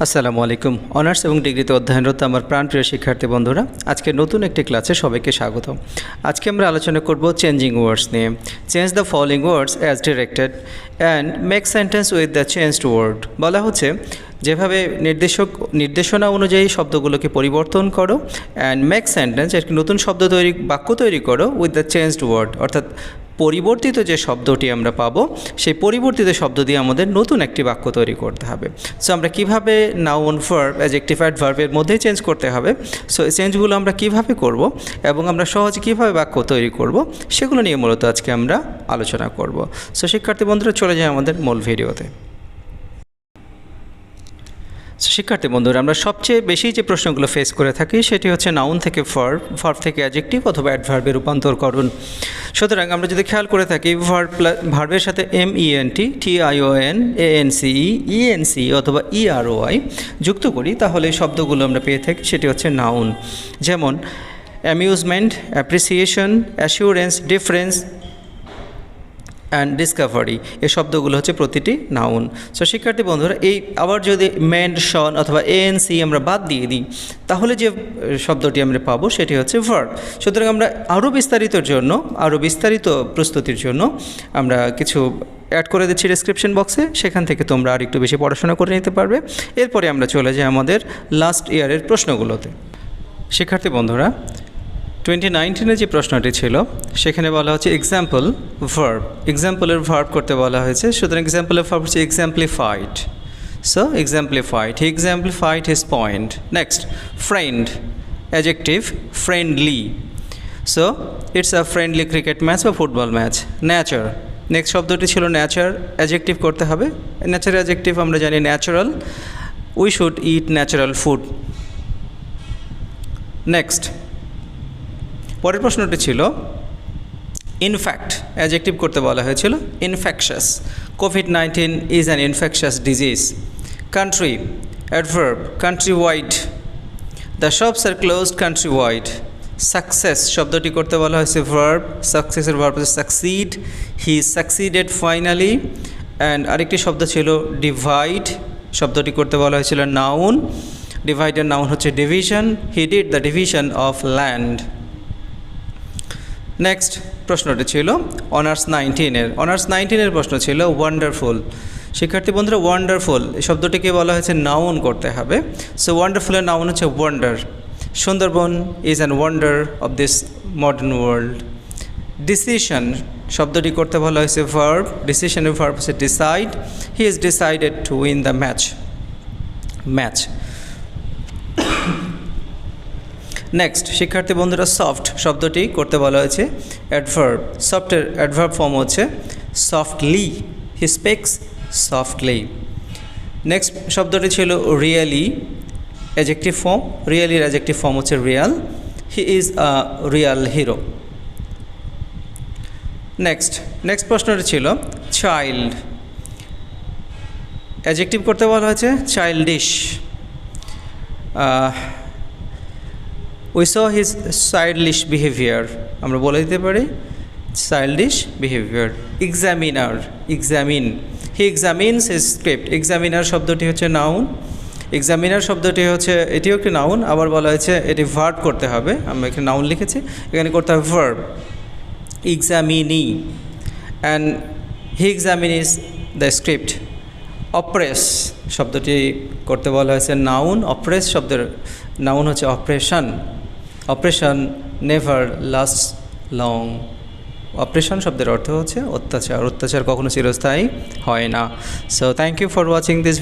আসসালামু আলাইকুম। অনার্স এবং ডিগ্রিতে অধ্যয়নরত আমার প্রাণপ্রিয় শিক্ষার্থী বন্ধুরা, আজকে নতুন একটি ক্লাসে সবাইকে স্বাগত। আজকে আমরা আলোচনা করব চেঞ্জিং ওয়ার্ডস নিয়ে। Change the following words as directed and make sentence with the changed word. বলা হচ্ছে যেভাবে নির্দেশনা অনুযায়ী শব্দগুলোকে পরিবর্তন করো অ্যান্ড মেক সেন্টেন্স, একটি নতুন বাক্য তৈরি করো উইথ দ্য চেঞ্জড ওয়ার্ড, অর্থাৎ পরিবর্তিত যে শব্দটি আমরা পাবো সেই পরিবর্তিত শব্দ দিয়ে আমাদের নতুন একটি বাক্য তৈরি করতে হবে। সো আমরা কিভাবে নাউন, ভার্ব, অ্যাডজেক্টিভ, অ্যাডভার্বের মধ্যেই চেঞ্জ করতে হবে। সো এই চেঞ্জগুলো আমরা কিভাবে করব এবং আমরা সহজে কিভাবে বাক্য তৈরি করব সেগুলো নিয়ে মূলত আজকে আমরা আলোচনা করব। সো শিক্ষার্থী বন্ধুরা, চলে যায় আমাদের মূল ভিডিওতে। শিক্ষার্থী বন্ধুরা, আমরা সবচেয়ে বেশি যে প্রশ্নগুলো ফেস করে থাকি সেটি হচ্ছে নাউন থেকে ভার্ব, ভার্ব থেকে অ্যাডজেক্টিভ অথবা অ্যাডভার্বে রূপান্তরকরণ। সুতরাং আমরা যদি খেয়াল করে থাকি ভার্বের সাথে MENT, TION, ANCE, ENC অথবা EROI যুক্ত করি, তাহলে এই শব্দগুলো আমরা পেয়ে থাকি সেটি হচ্ছে নাউন। যেমন amusement, appreciation, assurance, difference and Discovery, এই শব্দগুলো হচ্ছে প্রতিটি নাউন। সো শিক্ষার্থী বন্ধুরা, এই আবার যদি মেনশন অথবা ANC আমরা বাদ দিয়ে দিই, তাহলে যে শব্দটি আমরা পাবো সেটি হচ্ছে ভার্ব। সুতরাং আমরা আরও বিস্তারিত প্রস্তুতির জন্য আমরা কিছু অ্যাড করে দিচ্ছি ডেসক্রিপশন বক্সে, সেখান থেকে তোমরা আর একটু বেশি পড়াশোনা করে নিতে পারবে। এরপরে আমরা চলে যাই আমাদের লাস্ট ইয়ারের প্রশ্নগুলোতে। শিক্ষার্থী বন্ধুরা, 2019-এ যে প্রশ্নটি ছিল সেখানে বলা হচ্ছে এক্সাম্পল ভার্ব, এক্সাম্পলের ভার্ব করতে বলা হয়েছে। সুতরাং এক্সাম্পলের ভার্ব হচ্ছে exemplified. So exemplified, he exemplified his point. Next, friend, adjective friendly. So it's a friendly cricket match বা ফুটবল ম্যাচ। নেচার, নেক্সট শব্দটি ছিল নেচার, অ্যাডজেক্টিভ করতে হবে। নেচার অ্যাডজেক্টিভ আমরা জানি natural, we should eat natural food. Next, পরের প্রশ্নটি ছিল ইনফ্যাক্ট, অ্যাডজেক্টিভ করতে বলা হয়েছিল infectious, COVID-19 is an infectious disease. Country, adverb country wide, the shops are closed country wide. Success শব্দটি করতে বলা হয়েছে ভার্ব, সাকসেসের ভার্ব হচ্ছে succeed, he succeeded finally. And আরেকটি শব্দ ছিল ডিভাইড, শব্দটি করতে বলা হয়েছিল নাউন, ডিভাইডের নাউন হচ্ছে division, he did the division of land. Next প্রশ্নটি ছিল অনার্স 19-এর প্রশ্ন ছিল ওয়ান্ডারফুল। শিক্ষার্থী বন্ধুরা, ওয়ান্ডারফুল এই শব্দটিকে বলা হয়েছে নাউন করতে হবে। সো ওয়ান্ডারফুলের নাউন হচ্ছে wonder. Sundarban is an wonder of this modern world. Decision শব্দটি করতে বলা হয়েছে ভার্ব, ডিসিশনের ভার্ব হচ্ছে decide, he is decided to win the match. Next শিক্ষার্থী বন্ধুরা, সফট শব্দটি করতে বলা হয়েছে অ্যাডভার্ব। সফটের অ্যাডভার্ব ফর্ম হচ্ছে softly, he speaks softly. Next শব্দটি ছিল রিয়েলি, অ্যাডজেক্টিভ ফর্ম, রিয়েলির অ্যাডজেক্টিভ ফর্ম হচ্ছে real, he is a real hero. Next প্রশ্নটি ছিল চাইল্ড, অ্যাডজেক্টিভ করতে বলা হয়েছে childish. We saw his childish behaviour, আমরা বলে দিতে পারি চাইল্ডিশ বিহেভিয়ার। এক্সামিনার, এক্সামিন, হি এক্সামিনস হিজ স্ক্রিপ্ট। এক্সামিনার শব্দটি হচ্ছে নাউন, এক্সামিনার শব্দটি হচ্ছে এটিও একটি নাউন, আবার বলা হয়েছে এটি ভার্ব করতে হবে। আমরা এখানে নাউন লিখেছি, এখানে করতে হবে verb. Examine, and he examines the script. Oppress শব্দটি করতে বলা হয়েছে নাউন, অপ্রেস শব্দের নাউন হচ্ছে oppression. Oppression never last long. অপারেশন শব্দের অর্থ হচ্ছে অত্যাচার, অত্যাচার কখনো চিরস্থায়ী হয় না। So thank you for watching this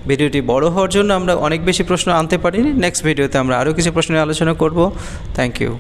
ভিডিওটি বড় হওয়ার জন্য আমরা অনেক বেশি প্রশ্ন আনতে পারিনি। নেক্সট ভিডিওতে আমরা আরও কিছু প্রশ্ন নিয়ে আলোচনা করব। Thank you.